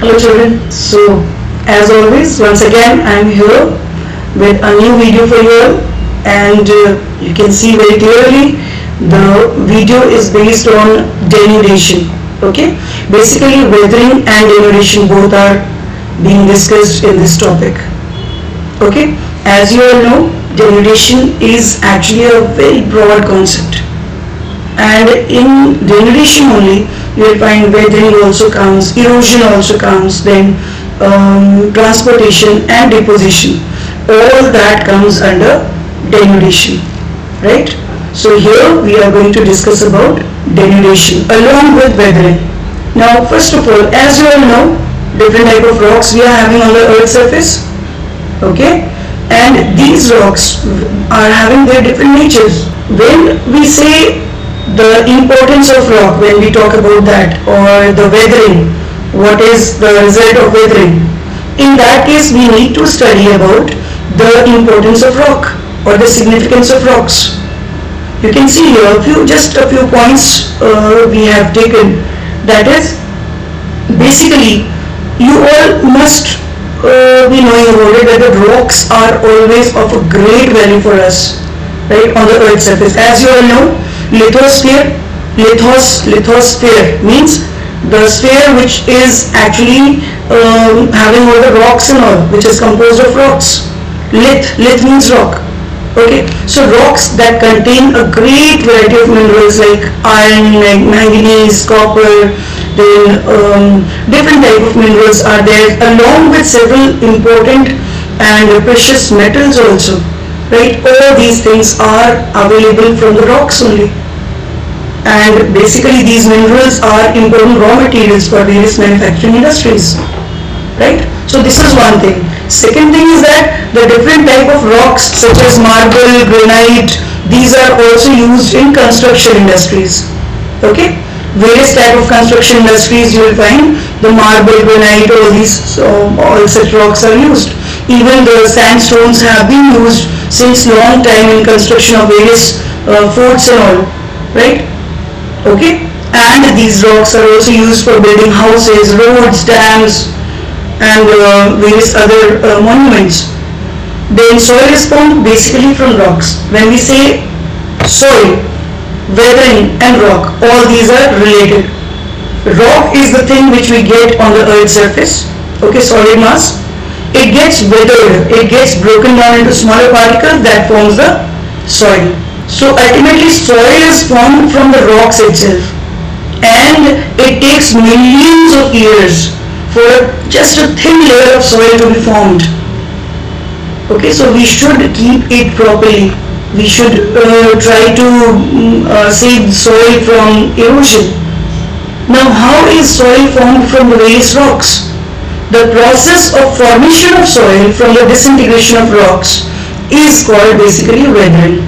Hello children, so as always once again I am here with a new video for you all, and you can see very clearly the video is based on denudation. Okay, basically weathering and denudation both are being discussed in this topic. Okay, as you all know, denudation is actually a very broad concept, and in denudation only you will find weathering also counts, erosion also counts, then transportation and deposition, all that comes under denudation, right? So here we are going to discuss about denudation along with weathering. Now first of all, as you all know, different type of rocks we are having on the earth surface. Okay, and these rocks are having their different natures. When we say the importance of rock, when we talk about that, or the weathering, what is the result of weathering, in that case we need to study about the importance of rock or the significance of rocks. You can see here just a few points we have taken. That is, basically you all must be knowing about it that the rocks are always of a great value for us, right, on the earth surface. As you all know, lithosphere means the sphere which is actually having all the rocks and all, which is composed of rocks. Lith means rock. Okay, so rocks that contain a great variety of minerals like iron, like manganese, copper, then different type of minerals are there, along with several important and precious metals also, right? All these things are available from the rocks only, and basically these minerals are important raw materials for various manufacturing industries, right? So this is one thing. Second thing is that the different type of rocks such as marble, granite, these are also used in construction industries. Okay, various type of construction industries you will find the marble, granite, all these, so all such rocks are used. Even the sandstones have been used since long time in construction of various forts and all, right? Okay, and these rocks are also used for building houses, roads, dams, and various other monuments. Then soil is formed basically from rocks. When we say soil, weathering and rock, all these are related. Rock is the thing which we get on the earth's surface, okay, solid mass. It gets weathered, it gets broken down into smaller particles that forms the soil. So ultimately soil is formed from the rocks itself, and it takes millions of years for just a thin layer of soil to be formed. Okay, so we should keep it properly. We should try to save soil from erosion. Now, how is soil formed from the various rocks? The process of formation of soil from the disintegration of rocks is called basically weathering.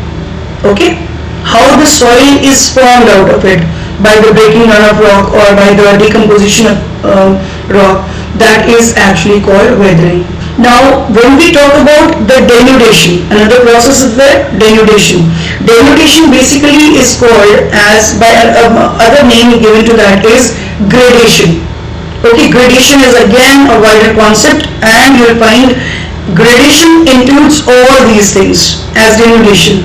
Okay, how the soil is formed out of it by the breaking down of rock or by the decomposition of rock, that is actually called weathering. Now when we talk about the denudation, another process is the denudation. Denudation basically is called as, by other name given to that is gradation. Okay, gradation is again a wider concept, and you will find gradation includes all these things as denudation,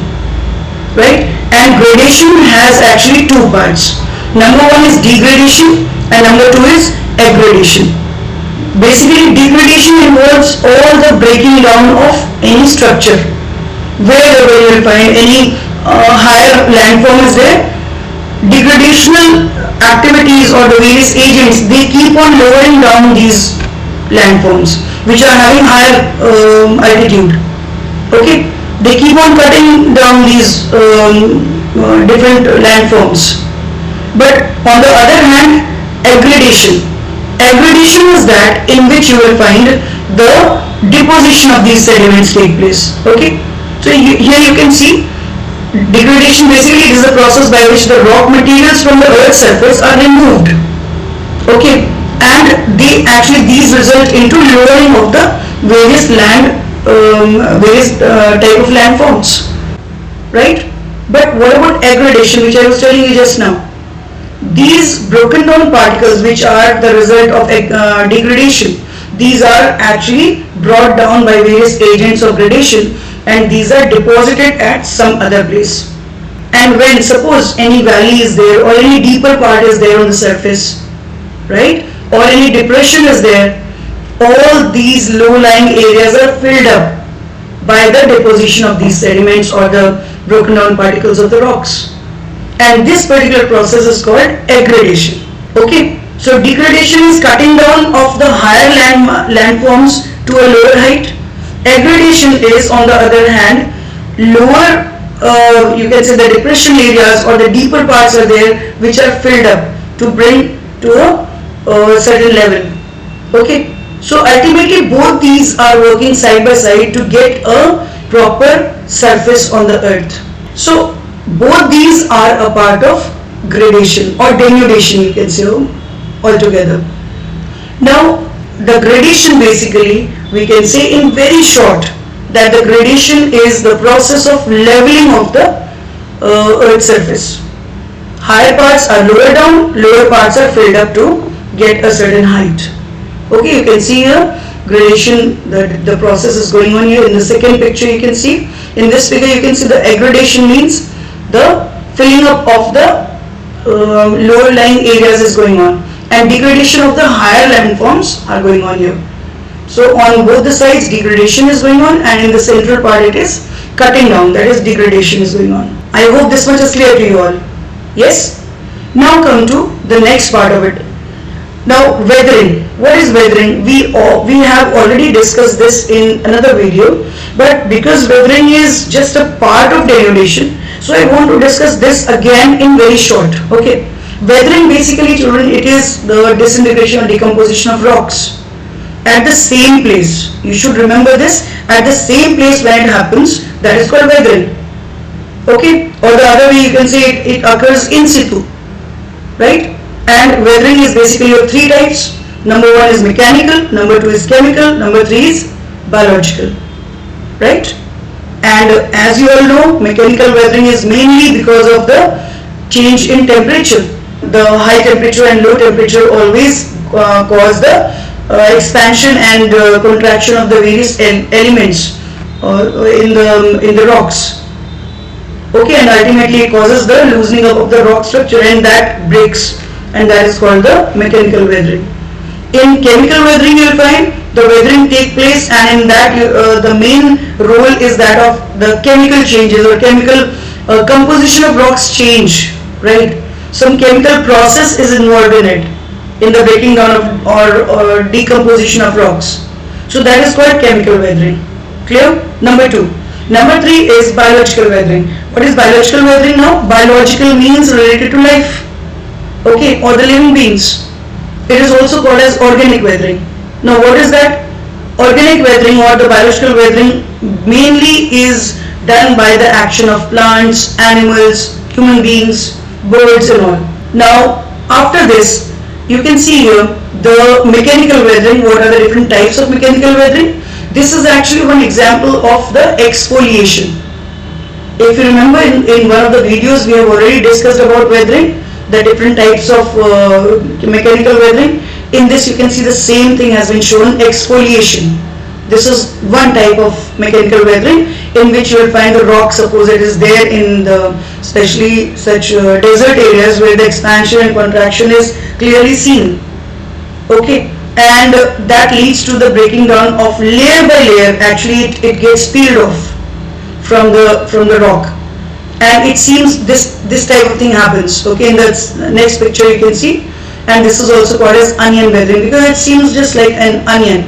right? And gradation has actually two parts. Number one is degradation and number two is aggradation. Basically degradation involves all the breaking down of any structure. Wherever you will find any higher landform is there, degradational activities or the various agents, they keep on lowering down these landforms which are having higher altitude. Okay, they keep on cutting down these different landforms. But on the other hand, aggradation is that in which you will find the deposition of these sediments take place. Okay, so here you can see degradation basically is the process by which the rock materials from the earth's surface are removed. Okay, and these result into lowering of the various type of landforms, right? But what about aggradation, which I was telling you just now? these broken down particles, which are the result of degradation, these are actually brought down by various agents of gradation, and these are deposited at some other place. And when suppose any valley is there, or any deeper part is there on the surface, right, or any depression is there, all these low-lying areas are filled up by the deposition of these sediments or the broken down particles of the rocks. And this particular process is called aggradation. Okay, so degradation is cutting down of the higher landforms to a lower height. Aggradation is, on the other hand, lower, you can say the depression areas or the deeper parts are there, which are filled up to bring to a certain level. Okay, so ultimately both these are working side by side to get a proper surface on the earth. So both these are a part of gradation or denudation, you can say, altogether. Now the gradation, basically we can say in very short that the gradation is the process of leveling of the earth surface. Higher parts are lower down, lower parts are filled up to get a certain height. Okay, you can see here gradation, the process is going on here. In the second picture you can see, in this figure you can see the aggradation means the filling up of the lower lying areas is going on, and degradation of the higher landforms are going on here. So on both the sides degradation is going on, and in the central part it is cutting down, that is degradation is going on. I hope this much is clear to you all. Yes? Now come to the next part of it. Now weathering. What is weathering? We have already discussed this in another video, but because weathering is just a part of denudation, so I want to discuss this again in very short. Okay, weathering, basically children, it is the disintegration or decomposition of rocks at the same place. You should remember this, at the same place when it happens, that is called weathering. Okay, or the other way you can say it occurs in situ, right? And weathering is basically of three types. Number one is mechanical, number two is chemical, number three is biological, right? And as you all know, mechanical weathering is mainly because of the change in temperature. The high temperature and low temperature always cause the expansion and contraction of the various elements in the rocks. Okay, and ultimately it causes the loosening up of the rock structure, and that breaks, and that is called the mechanical weathering. In chemical weathering you will find the weathering take place, and in that the main role is that of the chemical changes or chemical composition of rocks change, right? Some chemical process is involved in it, in the breaking down of or decomposition of rocks. So that is called chemical weathering. Clear? Number two. Number three is biological weathering. What is biological weathering now? Biological means related to life, okay, or the living beings. It is also called as organic weathering. Now what is that? Organic weathering or the biological weathering mainly is done by the action of plants, animals, human beings, birds and all. Now after this you can see here the mechanical weathering. What are the different types of mechanical weathering? This is actually one example of the exfoliation. If you remember in one of the videos we have already discussed about weathering, the different types of mechanical weathering. In this you can see the same thing has been shown, exfoliation. This is one type of mechanical weathering in which you will find the rock, suppose it is there in the especially such desert areas where the expansion and contraction is clearly seen. Okay, and that leads to the breaking down of layer by layer. Actually it gets peeled off from the rock, and it seems this type of thing happens. Okay, in the next picture you can see, and this is also called as onion weathering because it seems just like an onion.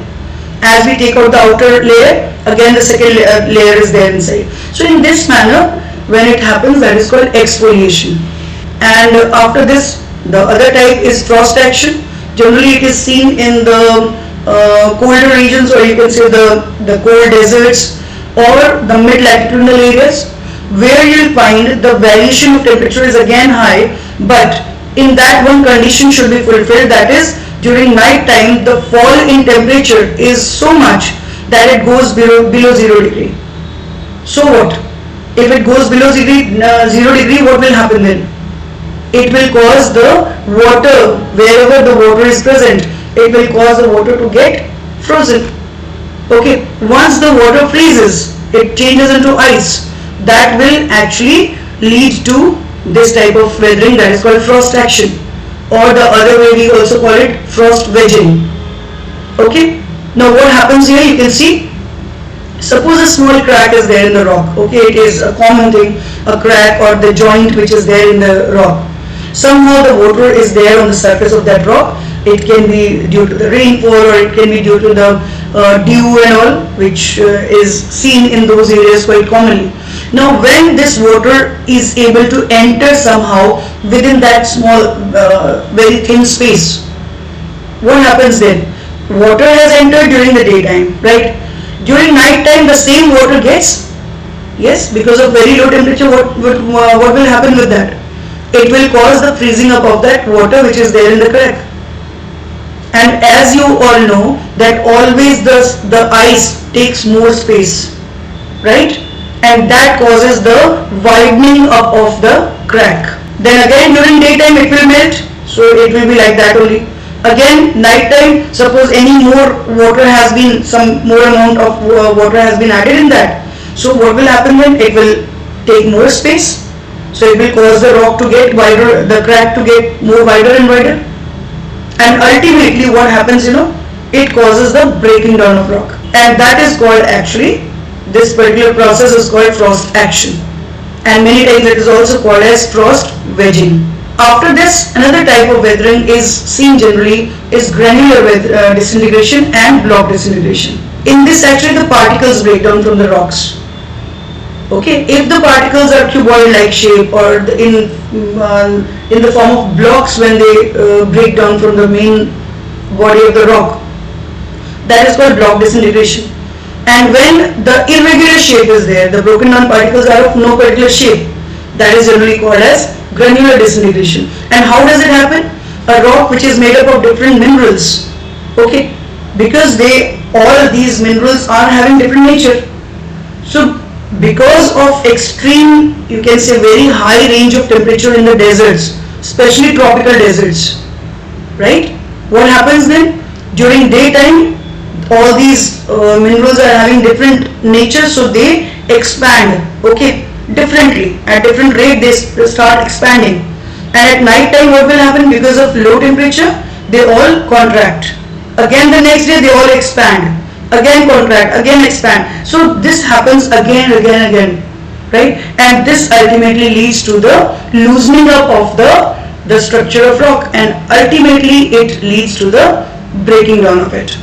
As we take out the outer layer, again the second layer is there inside. So in this manner when it happens, that is called exfoliation. And after this the other type is frost action. Generally it is seen in the colder regions, or you can say the cold deserts or the mid latitudinal areas, where you will find the variation of temperature is again high, but in that one condition should be fulfilled, that is during night time the fall in temperature is so much that it goes below 0 degree. So what? If it goes below 0 degree, what will happen then? it will cause the water, wherever the water is present, it will cause the water to get frozen. Okay, once the water freezes, it changes into ice. That will actually lead to this type of weathering, that is called frost action, or the other way we also call it frost wedging. Okay, now what happens here, you can see, suppose a small crack is there in the rock. Okay, it is a common thing, a crack or the joint which is there in the rock. Somehow the water is there on the surface of that rock. It can be due to the rainfall, or it can be due to the dew and all, which is seen in those areas quite commonly. Now when this water is able to enter somehow within that small very thin space, what happens then? Water has entered during the daytime, right? During night time the same water gets, yes, because of very low temperature, what will happen with that? It will cause the freezing up of that water which is there in the crack. And as you all know that always the ice takes more space, right? And that causes the widening up of the crack. Then again during daytime it will melt, so it will be like that only. Again night time, suppose any more water has been, some more amount of water has been added in that, so what will happen then? It will take more space, so it will cause the rock to get wider, the crack to get more wider and wider, and ultimately what happens, it causes the breaking down of rock, and that is called, actually this particular process is called frost action, and many times it is also called as frost wedging. After this, another type of weathering is seen generally is granular disintegration and block disintegration. In this, actually the particles break down from the rocks. Okay, if the particles are cuboid-like shape, or in the form of blocks when they break down from the main body of the rock, that is called block disintegration. And when the irregular shape is there, the broken down particles are of no particular shape, that is generally called as granular disintegration. And how does it happen? A rock which is made up of different minerals, okay, because all these minerals are having different nature. So because of extreme, you can say very high range of temperature in the deserts, especially tropical deserts, right? What happens then? During daytime, all these minerals are having different nature, so they expand, okay, differently. At different rate they start expanding. And at night time what will happen? Because of low temperature, they all contract. Again the next day they all expand. Again contract, again expand. So this happens again, right? And this ultimately leads to the loosening up of the structure of rock, and ultimately it leads to the breaking down of it.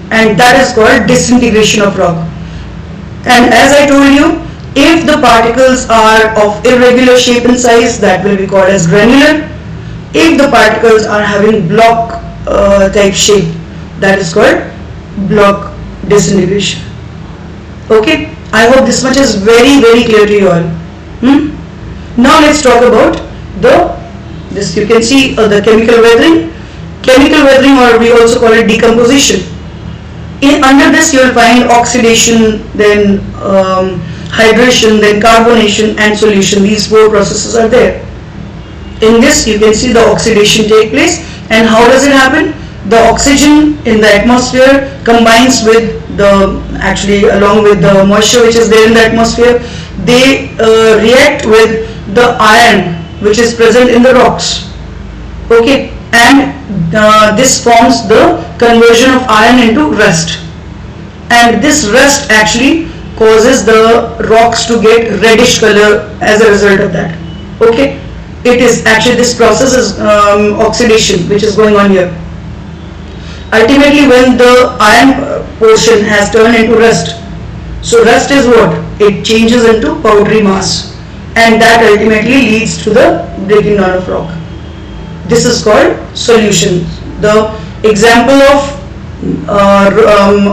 And that is called disintegration of rock. And as I told you, if the particles are of irregular shape and size, that will be called as granular. If the particles are having block type shape, that is called block disintegration. Okay, I hope this much is very clear to you all. Now let's talk about this. You can see the chemical weathering. Chemical weathering, or we also call it decomposition. Under this you will find oxidation, then hydration, then carbonation and solution. These four processes are there. In this you can see the oxidation take place, and how does it happen? The oxygen in the atmosphere combines with along with the moisture which is there in the atmosphere, they react with the iron which is present in the rocks, okay, and this forms the conversion of iron into rust, and this rust actually causes the rocks to get reddish color as a result of that. Okay, it is actually, this process is oxidation which is going on here. Ultimately when the iron portion has turned into rust, so rust is what? It changes into powdery mass, and that ultimately leads to the breaking down of rock. This is called solution. The example of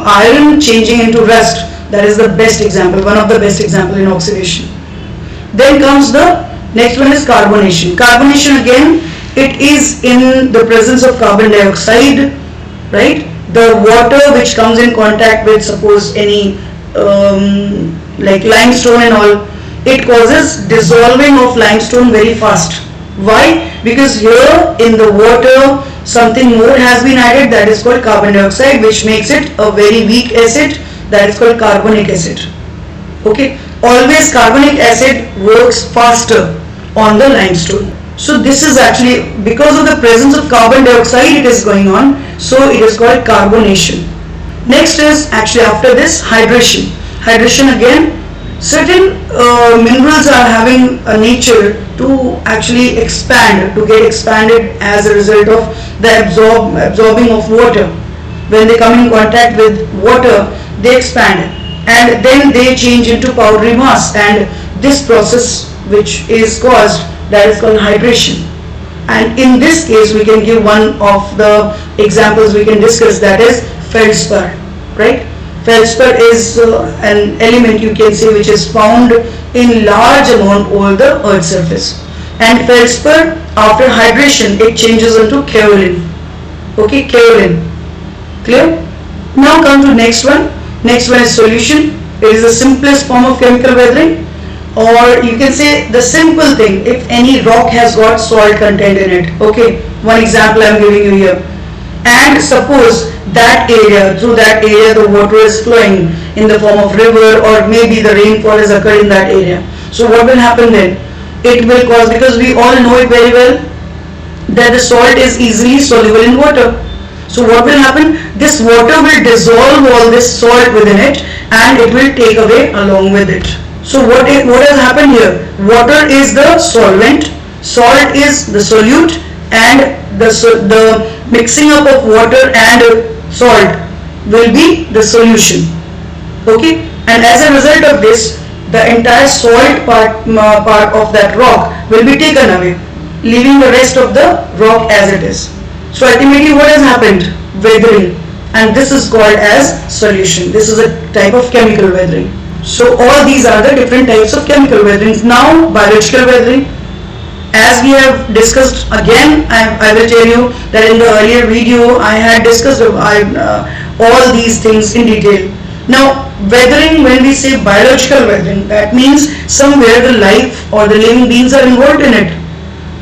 iron changing into rust, that is the best example, one of the best example in oxidation. Then comes the next one is carbonation. Carbonation, again, it is in the presence of carbon dioxide, right? The water which comes in contact with, suppose any like limestone and all, it causes dissolving of limestone very fast, Why? Because here in the water something more has been added, that is called carbon dioxide, which makes it a very weak acid, that is called carbonic acid. Okay, always carbonic acid works faster on the limestone. So this is actually because of the presence of carbon dioxide it is going on, so it is called carbonation. Next is actually after this hydration. Hydration again, certain minerals are having a nature to actually expand, to get expanded as a result of the absorbing of water. When they come in contact with water, they expand and then they change into powdery mass, and this process which is caused, that is called hydration. And in this case we can give one of the examples we can discuss, that is feldspar, right? Feldspar is an element you can say which is found in large amount over the earth's surface, and feldspar after hydration it changes into kaolin. Okay, kaolin. Clear? Now come to next one. Next one is solution. It is the simplest form of chemical weathering, or you can say the simple thing if any rock has got salt content in it. Okay, one example I am giving you here. And suppose that area, through that area the water is flowing in the form of river, or maybe the rainfall has occurred in that area. So what will happen then? It will cause, because we all know it very well, that the salt is easily soluble in water. So what will happen? This water will dissolve all this salt within it and it will take away along with it. So what has happened here? Water is the solvent, salt is the solute, and the mixing up of water and salt will be the solution. Okay, and as a result of this, the entire salt part of that rock will be taken away, leaving the rest of the rock as it is. So ultimately what has happened? Weathering, and this is called as solution. This is a type of chemical weathering. So all these are the different types of chemical weatherings. Now biological weathering. As we have discussed, again I will tell you that in the earlier video I had discussed all these things in detail. Now weathering, when we say biological weathering, that means somewhere the life or the living beings are involved in it.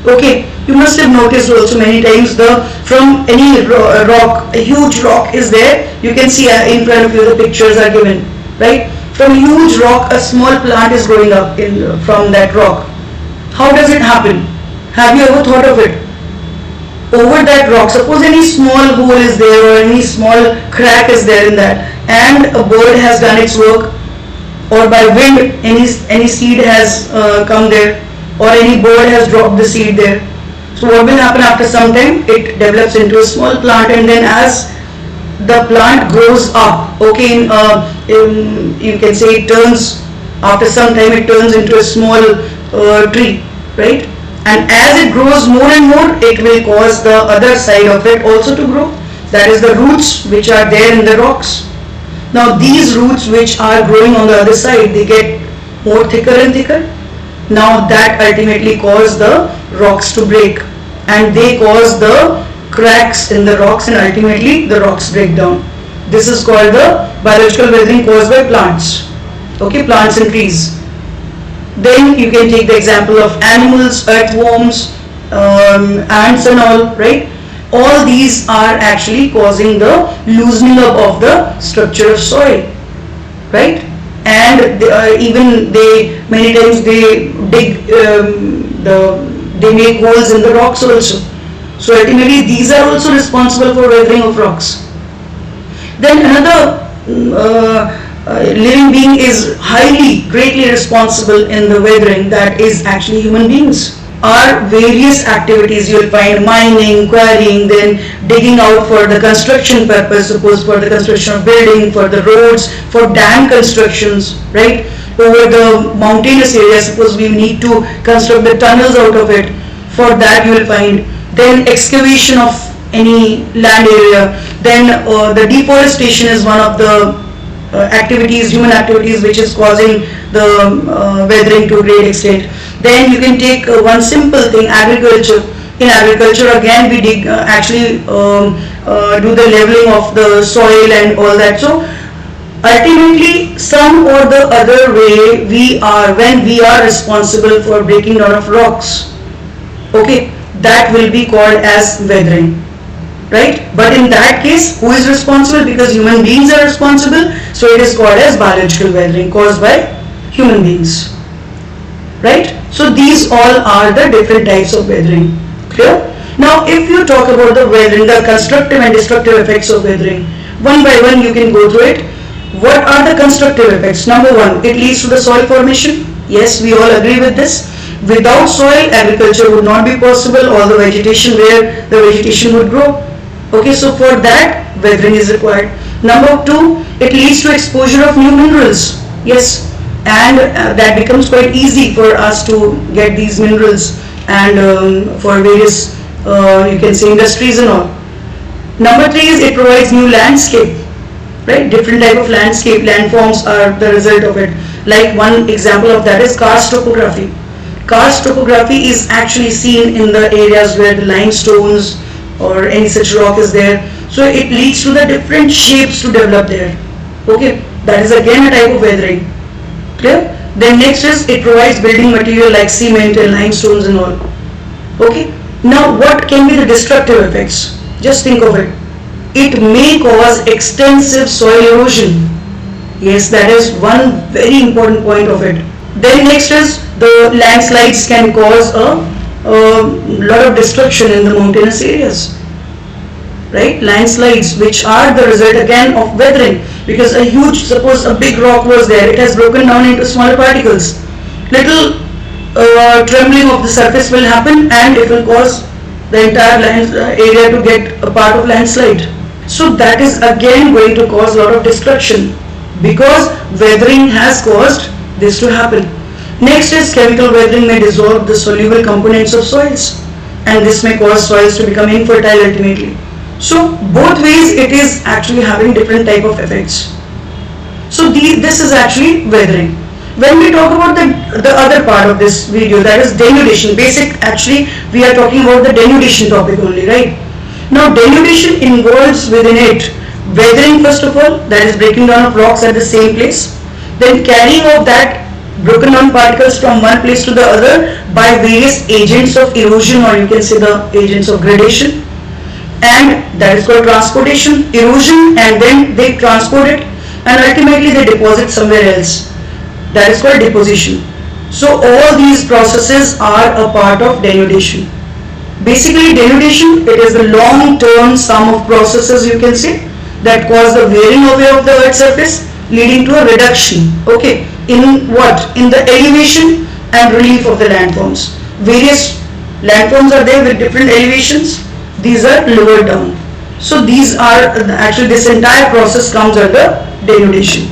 Okay, you must have noticed also many times from any rock, a huge rock is there, you can see in front of you the pictures are given, right? From a huge rock a small plant is growing up from that rock. How does it happen? Have you ever thought of it? Over that rock, suppose any small hole is there or any small crack is there in that, and a bird has done its work, or by wind any seed has come there, or any bird has dropped the seed there. So what will happen after some time? It develops into a small plant, and then as the plant grows up, okay, you can say it turns, after some time it turns into a small tree, right? And as it grows more and more, it will cause the other side of it also to grow, that is the roots which are there in the rocks. Now these roots which are growing on the other side, they get more thicker and thicker. Now that ultimately cause the rocks to break, and they cause the cracks in the rocks, and ultimately the rocks break down. This is called the biological weathering caused by plants. Okay, plants and trees. Then you can take the example of animals, earthworms, ants and all, right? All these are actually causing the loosening up of the structure of soil, right? And they many times they dig, they make holes in the rocks also. So ultimately these are also responsible for weathering of rocks. Then another living being is greatly responsible in the weathering, that is actually human beings. Our various activities, you will find mining, quarrying, then digging out for the construction purpose, suppose for the construction of building, for the roads, for dam constructions, right? Over the mountainous areas, suppose we need to construct the tunnels out of it, for that you will find. Then excavation of any land area, then the deforestation is one of the human activities which is causing the weathering to a great extent. Then you can take one simple thing, agriculture. In agriculture again we do the leveling of the soil and all that. So ultimately some or the other way when we are responsible for breaking down of rocks, okay, that will be called as weathering, right? But in that case, who is responsible? Because human beings are responsible, so it is called as biological weathering caused by human beings, right? So these all are the different types of weathering. Clear? Now if you talk about the weathering, the constructive and destructive effects of weathering, one by one you can go through it. What are the constructive effects? Number one, it leads to the soil formation. Yes, we all agree with this. Without soil, agriculture would not be possible, or the vegetation where the vegetation would grow. Okay, so for that, weathering is required. Number two, it leads to exposure of new minerals. Yes, and that becomes quite easy for us to get these minerals, and for various, you can say, industries and all. Number three is it provides new landscape, right? Different type of landscape, landforms are the result of it. Like one example of that is karst topography. Karst topography is actually seen in the areas where the limestones or any such rock is there. So it leads to the different shapes to develop there. Okay, that is again a type of weathering. Clear? Then next is it provides building material like cement and limestones and all. Okay, now what can be the destructive effects? Just think of it. It may cause extensive soil erosion. Yes, that is one very important point of it. Then next is the landslides can cause a lot of destruction in the mountainous areas, right? Landslides, which are the result again of weathering, because a huge, suppose a big rock was there, it has broken down into smaller particles. Little trembling of the surface will happen, and it will cause the entire land area to get a part of landslide. So that is again going to cause a lot of destruction, because weathering has caused this to happen. Next is chemical weathering may dissolve the soluble components of soils, and this may cause soils to become infertile ultimately. So both ways it is actually having different type of effects. So this is actually weathering. When we talk about the other part of this video, that is denudation, actually we are talking about the denudation topic only, right? Now denudation involves within it weathering first of all, that is breaking down of rocks at the same place, then carrying of that broken down particles from one place to the other by various agents of erosion, or you can say the agents of gradation, and that is called transportation, erosion, and then they transport it and ultimately they deposit somewhere else, that is called deposition. So all these processes are a part of denudation. Basically denudation, it is the long term sum of processes, you can say, that cause the wearing away of the earth's surface, leading to a reduction, okay, in what? In the elevation and relief of the landforms. Various landforms are there with different elevations, these are lowered down. So these are actually, this entire process comes under denudation.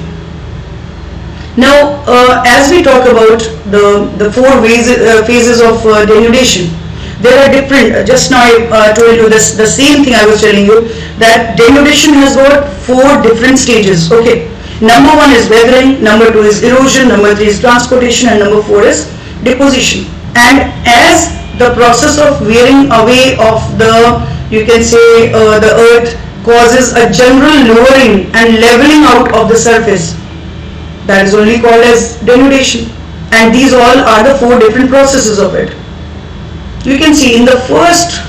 Now as we talk about the four phases of denudation, there are different, just now I told you this, the same thing I was telling you, that denudation has got four different stages, okay. Number one is weathering, number two is erosion, number three is transportation, and number four is deposition. And as the process of wearing away of the, you can say, the earth causes a general lowering and leveling out of the surface, that is only called as denudation. And these all are the four different processes of it. You can see in the first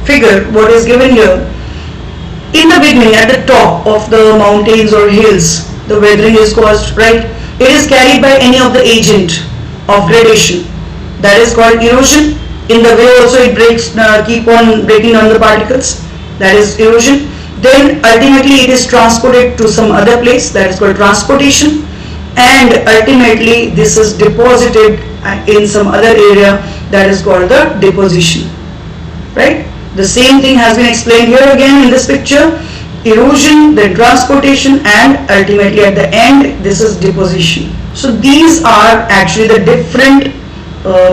figure what is given here, in the beginning at the top of the mountains or hills, the weathering is caused, right? It is carried by any of the agent of gradation, that is called erosion. In the way also it breaks, keep on breaking down the particles, that is erosion. Then ultimately it is transported to some other place, that is called transportation, and ultimately this is deposited in some other area, that is called the deposition, right? The same thing has been explained here again in this picture, erosion, then transportation, and ultimately at the end this is deposition. So these are actually the different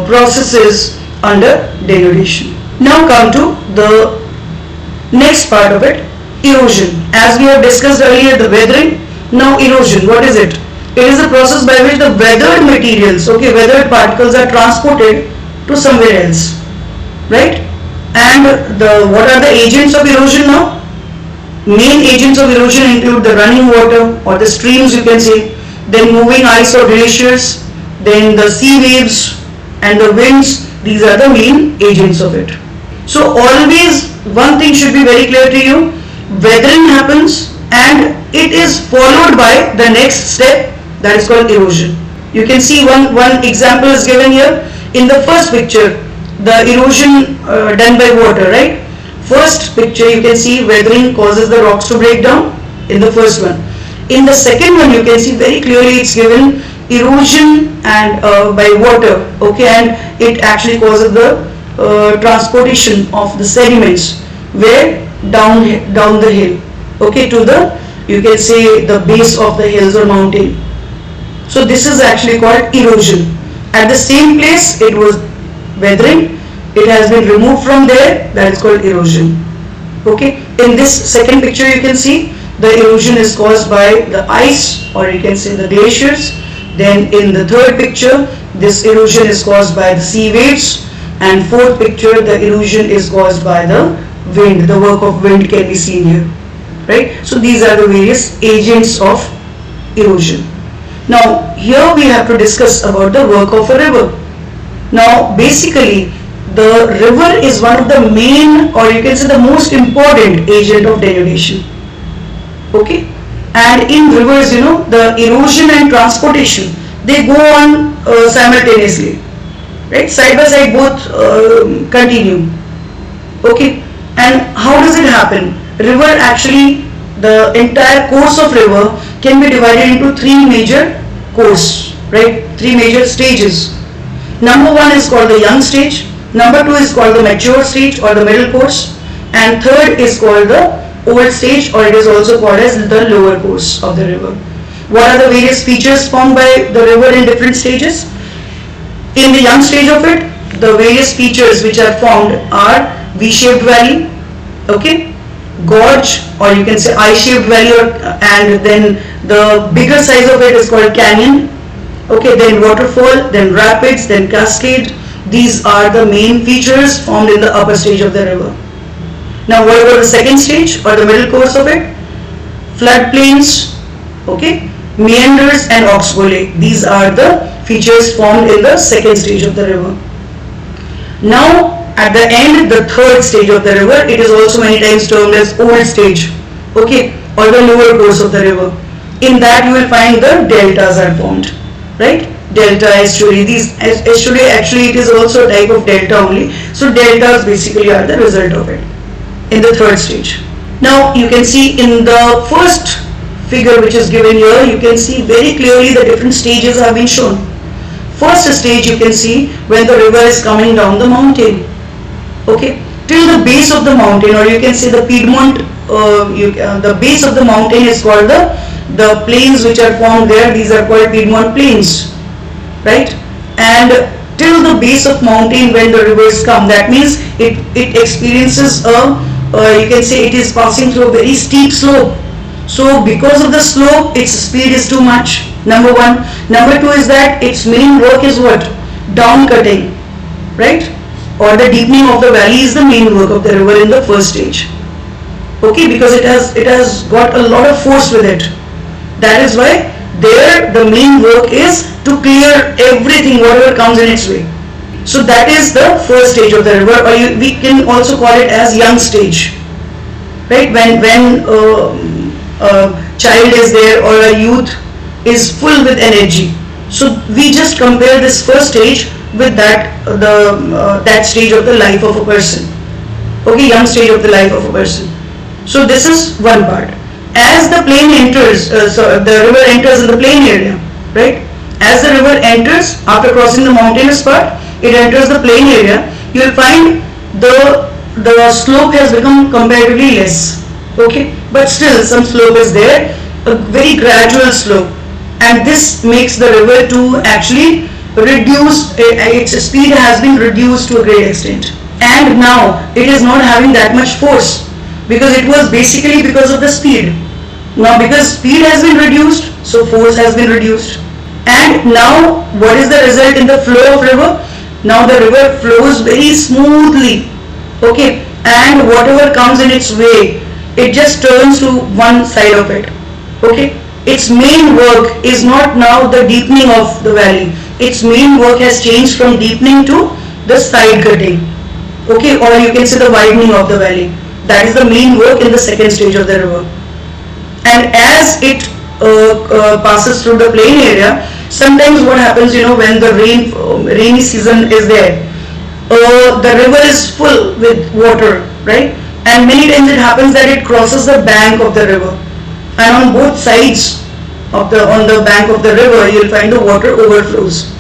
processes under denudation. Now come to the next part of it, erosion. As we have discussed earlier, the weathering. Now erosion, what is it? It is a process by which the weathered materials, okay, weathered particles are transported to somewhere else, right? And what are the agents of erosion now? Main agents of erosion include the running water or the streams, you can say, then moving ice or glaciers, then the sea waves and the winds, These are the main agents of it. So always one thing should be very clear to you: weathering happens and it is followed by the next step, that is called erosion. You can see one example is given here in the first picture, the erosion done by water, right? First picture you can see weathering causes the rocks to break down in the first one. In the second one you can see very clearly it's given erosion and by water, okay, and it actually causes the transportation of the sediments where down the hill, okay, to the, you can say, the base of the hills or mountain. So this is actually called erosion. At the same place it was weathering, it has been removed from there, that is called erosion. Okay, in this second picture you can see the erosion is caused by the ice, or you can say the glaciers. Then in the third picture this erosion is caused by the sea waves, and fourth picture the erosion is caused by the wind. The work of wind can be seen here, right? So these are the various agents of erosion. Now here we have to discuss about the work of a river. Now basically the river is one of the main, or you can say the most important agent of denudation, okay, and in rivers, you know, the erosion and transportation, they go on simultaneously, right? Side by side both continue, okay. And how does it happen? River actually, the entire course of river can be divided into three major courses, right? Three major stages. Number one is called the young stage, number two is called the mature stage or the middle course, and third is called the old stage, or it is also called as the lower course of the river. What are the various features formed by the river in different stages? In the young stage of it, the various features which are formed are V-shaped valley, okay, gorge, or you can say I-shaped valley, and then the bigger size of it is called canyon, okay, then waterfall, then rapids, then cascade. These are the main features formed in the upper stage of the river. Now what about the second stage or the middle course of it? Floodplains, okay, meanders and oxbow. These are the features formed in the second stage of the river. Now at the end, the third stage of the river, it is also many times termed as old stage, okay, or the lower course of the river. In that you will find the deltas are formed, right? Delta, estuary. These estuary, actually it is also a type of delta only. So deltas basically are the result of it in the third stage. Now you can see in the first figure which is given here, you can see very clearly the different stages have been shown. First stage you can see when the river is coming down the mountain, okay, till the base of the mountain, or you can say the Piedmont, the base of the mountain is called the plains which are formed there. These are called Piedmont plains, right? And till the base of mountain when the rivers come, that means it experiences a, you can say it is passing through a very steep slope. So because of the slope, its speed is too much, number one. Number two is that its main work is what? Down cutting, right? Or the deepening of the valley is the main work of the river in the first stage, okay, because it has got a lot of force with it. That is why there the main work is to clear everything, whatever comes in its way. So that is the first stage of the river, or we can also call it as young stage, right? When a child is there or a youth is full with energy. So we just compare this first stage with that that stage of the life of a person, okay, young stage of the life of a person. So this is one part. As the plain enters, so the river enters in the plain area, right? As the river enters, after crossing the mountainous part, it enters the plain area. You will find the slope has become comparatively less, okay, but still some slope is there, a very gradual slope, and this makes the river to actually reduce, its speed has been reduced to a great extent, and now it is not having that much force, because it was basically because of the speed. Now because speed has been reduced, so force has been reduced. And now what is the result in the flow of river? Now the river flows very smoothly, okay, and whatever comes in its way, it just turns to one side of it, okay. Its main work is not now the deepening of the valley. Its main work has changed from deepening to the side cutting, okay, or you can say the widening of the valley. That is the main work in the second stage of the river. And as it passes through the plain area, sometimes what happens, when the rainy season is there, the river is full with water, right? And many times it happens that it crosses the bank of the river, and on both sides on the bank of the river, you will find the water overflows.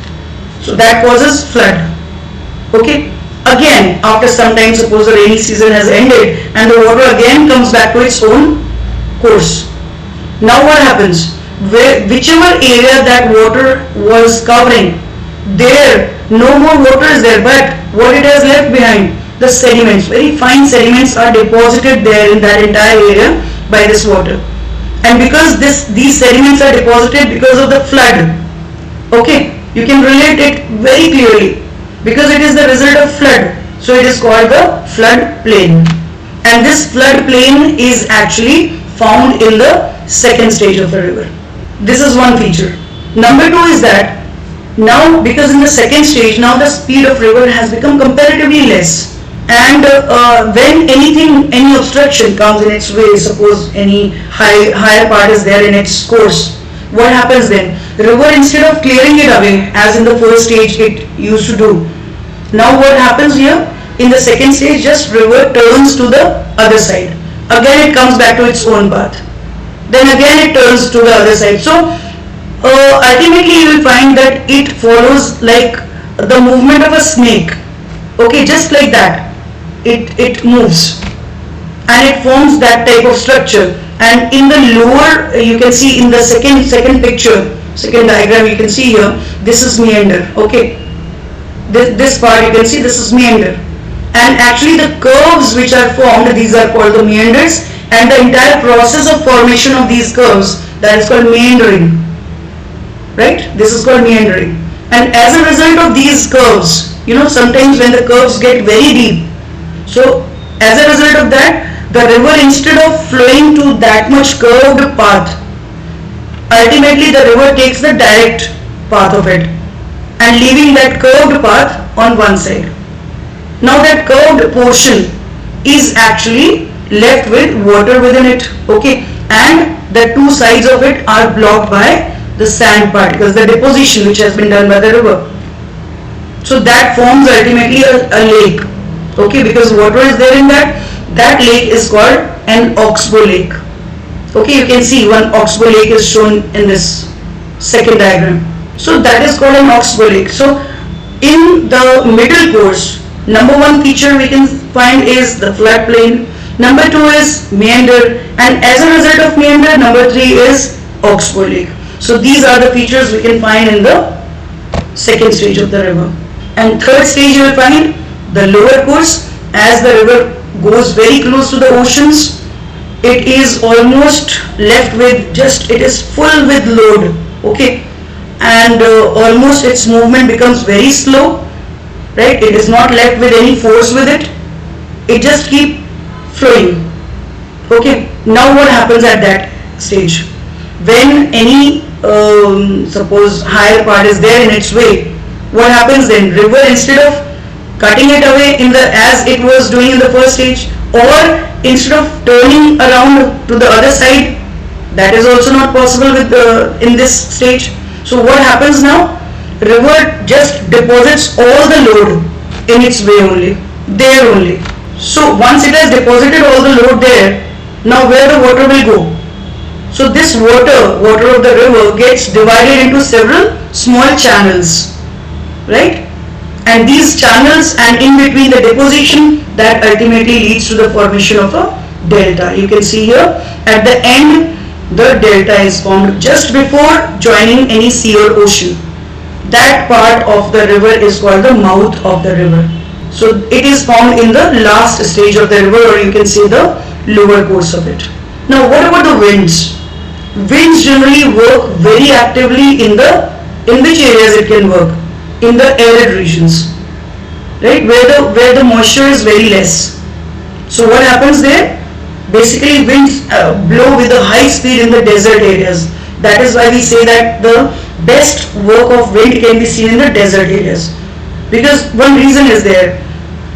So that causes flood. Okay. Again, after some time, suppose the rainy season has ended and the water again comes back to its own course. Now what happens? Whichever area that water was covering, there no more water is there, but what it has left behind, the sediments, very fine sediments are deposited there in that entire area by this water. And because these sediments are deposited because of the flood, okay, you can relate it very clearly, because it is the result of flood. So it is called the flood plain. And this flood plain is actually found in the second stage of the river. This is one feature. Number two is that now, because in the second stage, now the speed of river has become comparatively less. And when any obstruction comes in its way, suppose any higher part is there in its course, what happens then? The river, instead of clearing it away as in the first stage it used to do, now what happens here? In the second stage, just river turns to the other side. Again it comes back to its own path. Then again it turns to the other side. So ultimately you will find that it follows like the movement of a snake. Okay, just like that. It moves and it forms that type of structure. And in the lower, you can see in the second picture, second diagram, you can see here, this is meander. Okay, this part you can see, this is meander, and actually the curves which are formed, these are called the meanders, and the entire process of formation of these curves, that is called meandering, right? This is called meandering. And as a result of these curves, sometimes when the curves get very deep, so as a result of that, the river, instead of flowing to that much curved path, ultimately the river takes the direct path of it and leaving that curved path on one side. Now that curved portion is actually left with water within it, okay, and the two sides of it are blocked by the sand particles, the deposition which has been done by the river. So that forms ultimately a lake, okay, because water is there in that lake is called an oxbow lake. Okay, you can see one oxbow lake is shown in this second diagram. So that is called an oxbow lake. So in the middle course, number one feature we can find is the floodplain, number two is meander, and as a result of meander, number three is oxbow lake. So these are the features we can find in the second stage of the river. And third stage you will find the lower course. As the river goes very close to the oceans, it is almost left with it is full with load, okay, and almost its movement becomes very slow, right? It is not left with any force with it, it just keeps flowing, okay. Now what happens at that stage? When any suppose higher part is there in its way, what happens then? River, instead of cutting it away as it was doing in the first stage, or instead of turning around to the other side, that is also not possible in this stage. So what happens now? River just deposits all the load in its way only, there only. So once it has deposited all the load there, now where the water will go? So this water of the river gets divided into several small channels, right? And these channels, and in between the deposition, that ultimately leads to the formation of a delta. You can see here at the end the delta is formed just before joining any sea or ocean. That part of the river is called the mouth of the river. So it is found in the last stage of the river, or you can say the lower course of it. Now what about the winds? Winds generally work very actively in which areas it can work? In the arid regions, right, where the moisture is very less. So what happens there? Basically winds blow with a high speed in the desert areas. That is why we say that the best work of wind can be seen in the desert areas. because one reason is there.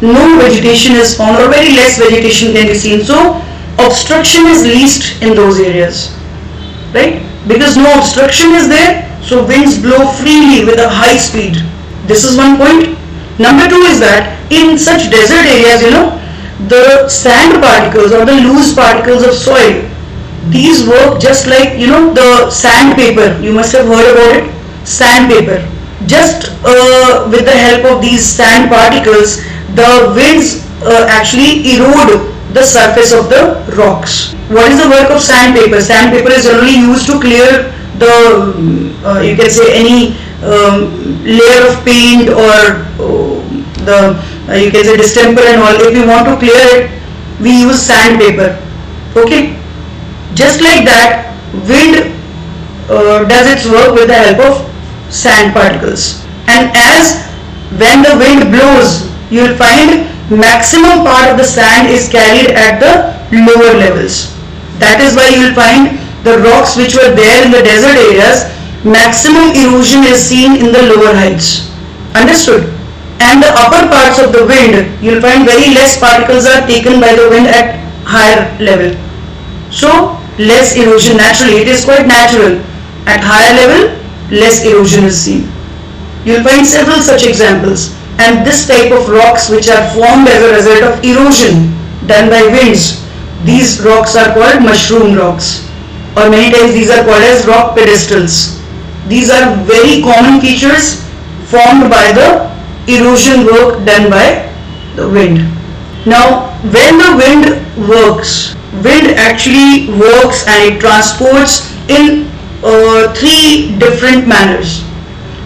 No vegetation is found, or very less vegetation can be seen. So obstruction is least in those areas, right? Because no obstruction is there, so winds blow freely with a high speed. This is one point. Number two is that in such desert areas, the sand particles or the loose particles of soil, these work just like, the sandpaper. You must have heard about it. Sandpaper. Just with the help of these sand particles, the winds actually erode the surface of the rocks. What is the work of sandpaper? Sandpaper is generally used to clear the, you can say, any layer of paint or the, you can say, distemper and all. If we want to clear it, we use sandpaper. Okay? Just like that, wind does its work with the help of sand particles. And as when the wind blows, you will find maximum part of the sand is carried at the lower levels. That is why you will find the rocks which were there in the desert areas, maximum erosion is seen in the lower heights. Understood? And the upper parts of the wind, you will find very less particles are taken by the wind at higher level. So less erosion naturally, it is quite natural. At higher level, less erosion is seen. You will find several such examples. And this type of rocks which are formed as a result of erosion done by winds, these rocks are called mushroom rocks, or many times these are called as rock pedestals. These are very common features formed by the erosion work done by the wind. Now when the wind works, wind actually works and it transports in three different manners.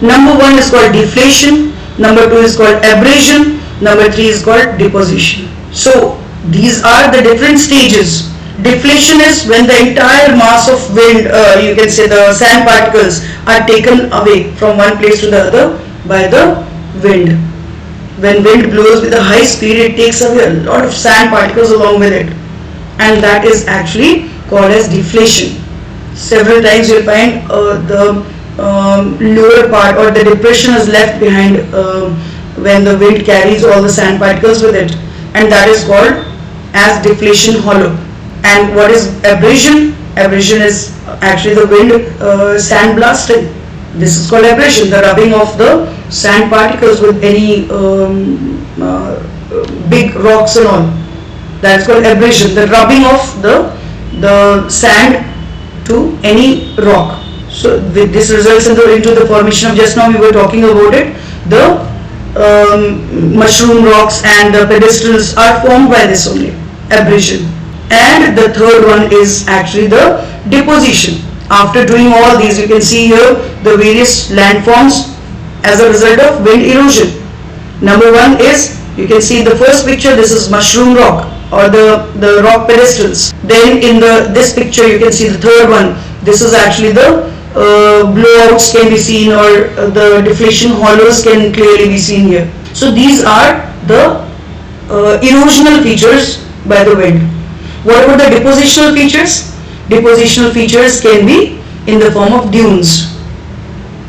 Number one is called deflation, number two is called abrasion, number three is called deposition. So these are the different stages. Deflation is when the entire mass of wind, you can say the sand particles, are taken away from one place to the other by the wind. When wind blows with a high speed, it takes away a lot of sand particles along with it, and that is actually called as deflation. Several times you will find the lower part or the depression is left behind when the wind carries all the sand particles with it, and that is called as deflation hollow. And what is abrasion? Abrasion is actually the wind sand blasting. This is called abrasion, the rubbing of the sand particles with any big rocks and all. That is called abrasion, the rubbing of the sand to any rock. So this results into the formation of, just now we were talking about it, the mushroom rocks and the pedestals are formed by this only, abrasion. And the third one is actually the deposition. After doing all these, you can see here the various landforms as a result of wind erosion. Number one is, you can see in the first picture, this is mushroom rock or the rock pedestals. Then in this picture you can see the third one, this is actually the blowouts can be seen, or the deflation hollows can clearly be seen here. So these are the erosional features by the wind. What about the depositional features? Depositional features can be in the form of dunes,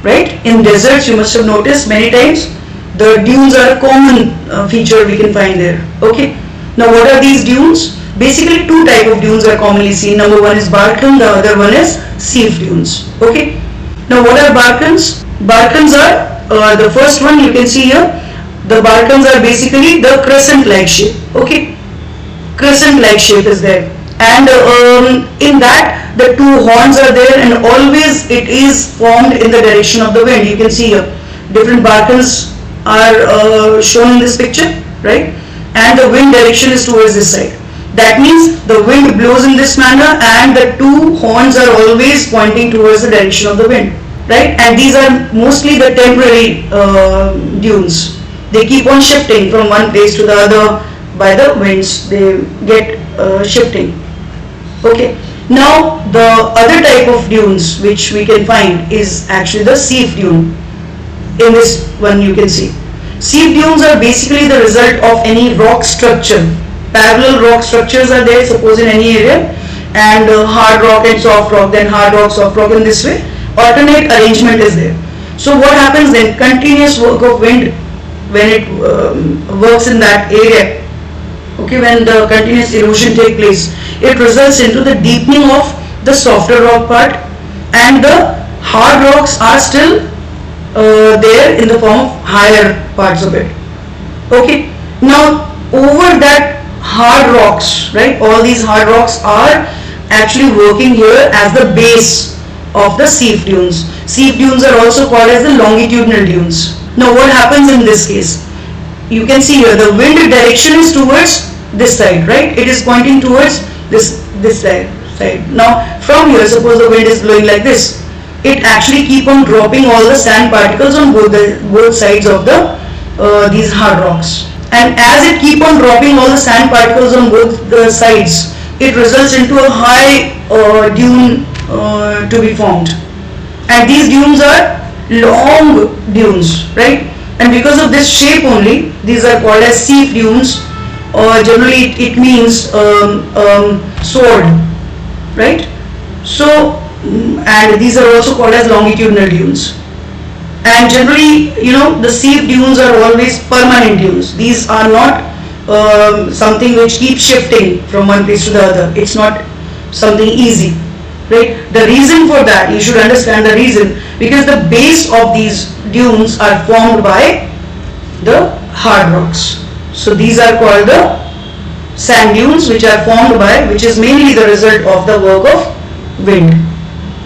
right? In deserts you must have noticed many times the dunes are a common feature we can find there. Okay, now what are these dunes? Basically two type of dunes are commonly seen. Number one is Barkhan, the other one is sieve dunes. Okay, now what are Barkhans? Barkhans are the first one you can see here. The Barkhans are basically the crescent like shape. Okay, crescent like shape is there, and in that the two horns are there, and always it is formed in the direction of the wind. You can see here different Barkhans are shown in this picture, right? And the wind direction is towards this side. That means the wind blows in this manner and the two horns are always pointing towards the direction of the wind, right? And these are mostly the temporary dunes. They keep on shifting from one place to the other by the winds. They get shifting. Okay. Now the other type of dunes which we can find is actually the sieve dune. In this one you can see. Sieve dunes are basically the result of any rock structure. Parallel rock structures are there, suppose in any area, and hard rock and soft rock, then hard rock, soft rock, in this way alternate arrangement is there. So what happens then? Continuous work of wind when it works in that area, okay, when the continuous erosion take place, it results into the deepening of the softer rock part, and the hard rocks are still there in the form of higher parts of it. Okay, now over that hard rocks, right, all these hard rocks are actually working here as the base of the sieve dunes. Sieve dunes are also called as the longitudinal dunes. Now what happens in this case? You can see here the wind direction is towards this side, right? It is pointing towards this side. Now from here, suppose the wind is blowing like this, it actually keep on dropping all the sand particles on both sides of the these hard rocks, and as it keep on dropping all the sand particles on both the sides, it results into a high dune to be formed, and these dunes are long dunes, right? And because of this shape only, these are called as sieve dunes, or generally it means sword, right? So and these are also called as longitudinal dunes, and generally, you know, the sieve dunes are always permanent dunes. These are not something which keeps shifting from one place to the other. It's not something easy, right? The reason for that, you should understand the reason, because the base of these dunes are formed by the hard rocks. So these are called the sand dunes, which are formed by, which is mainly the result of the work of wind.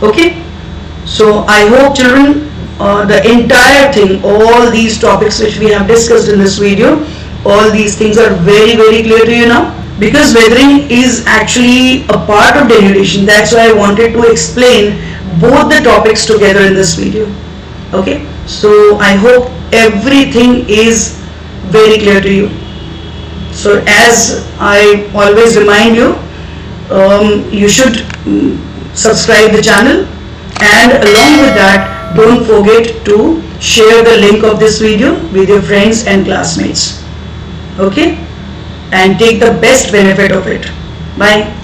Okay, so I hope, children, the entire thing, all these topics which we have discussed in this video, all these things are very, very clear to you now, because weathering is actually a part of denudation. That's why I wanted to explain both the topics together in this video. Okay, so I hope everything is very clear to you. So as I always remind you, you should subscribe the channel, and along with that, don't forget to share the link of this video with your friends and classmates. Okay, and take the best benefit of it. Bye.